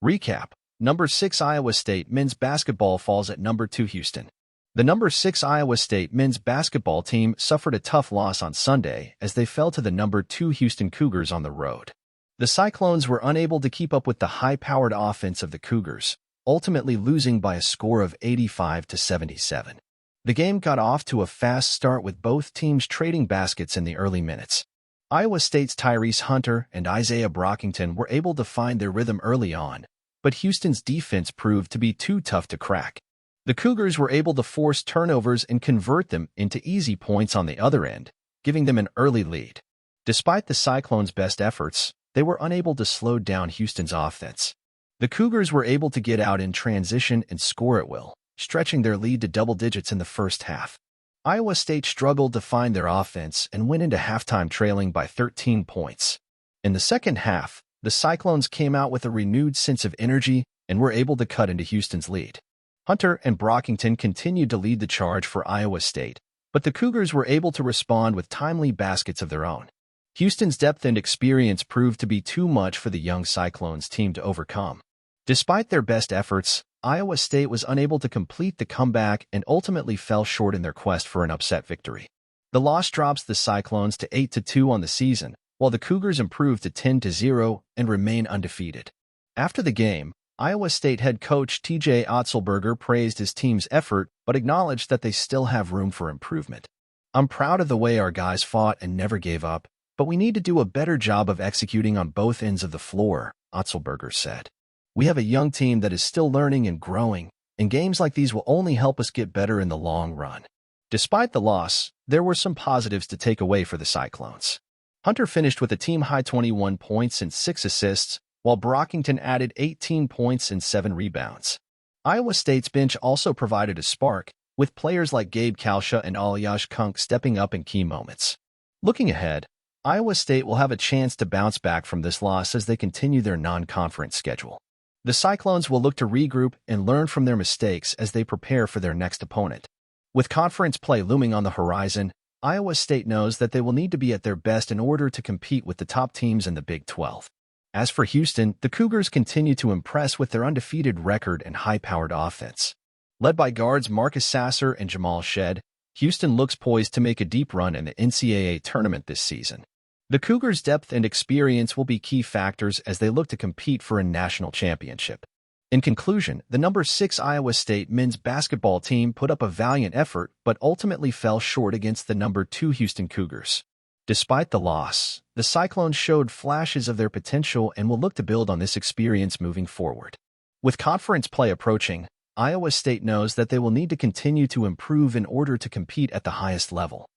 Recap. Number 6 Iowa State men's basketball falls at number 2 Houston. The number 6 Iowa State men's basketball team suffered a tough loss on Sunday as they fell to the number 2 Houston Cougars on the road. The Cyclones were unable to keep up with the high-powered offense of the Cougars, ultimately losing by a score of 85-77. The game got off to a fast start with both teams trading baskets in the early minutes. Iowa State's Tyrese Hunter and Isaiah Brockington were able to find their rhythm early on, but Houston's defense proved to be too tough to crack. The Cougars were able to force turnovers and convert them into easy points on the other end, giving them an early lead. Despite the Cyclones' best efforts, they were unable to slow down Houston's offense. The Cougars were able to get out in transition and score at will, stretching their lead to double digits in the first half. Iowa State struggled to find their offense and went into halftime trailing by 13 points. In the second half, the Cyclones came out with a renewed sense of energy and were able to cut into Houston's lead. Hunter and Brockington continued to lead the charge for Iowa State, but the Cougars were able to respond with timely baskets of their own. Houston's depth and experience proved to be too much for the young Cyclones team to overcome. Despite their best efforts, Iowa State was unable to complete the comeback and ultimately fell short in their quest for an upset victory. The loss drops the Cyclones to 8-2 on the season, while the Cougars improved to 10-0 and remain undefeated. After the game, Iowa State head coach TJ Otzelberger praised his team's effort but acknowledged that they still have room for improvement. "I'm proud of the way our guys fought and never gave up, but we need to do a better job of executing on both ends of the floor," Otzelberger said. "We have a young team that is still learning and growing, and games like these will only help us get better in the long run." Despite the loss, there were some positives to take away for the Cyclones. Hunter finished with a team-high 21 points and 6 assists, while Brockington added 18 points and 7 rebounds. Iowa State's bench also provided a spark, with players like Gabe Kalsha and Aliash Kunk stepping up in key moments. Looking ahead, Iowa State will have a chance to bounce back from this loss as they continue their non-conference schedule. The Cyclones will look to regroup and learn from their mistakes as they prepare for their next opponent. With conference play looming on the horizon, Iowa State knows that they will need to be at their best in order to compete with the top teams in the Big 12. As for Houston, the Cougars continue to impress with their undefeated record and high-powered offense. Led by guards Marcus Sasser and Jamal Shed, Houston looks poised to make a deep run in the NCAA tournament this season. The Cougars' depth and experience will be key factors as they look to compete for a national championship. In conclusion, the number 6 Iowa State men's basketball team put up a valiant effort but ultimately fell short against the number 2 Houston Cougars. Despite the loss, the Cyclones showed flashes of their potential and will look to build on this experience moving forward. With conference play approaching, Iowa State knows that they will need to continue to improve in order to compete at the highest level.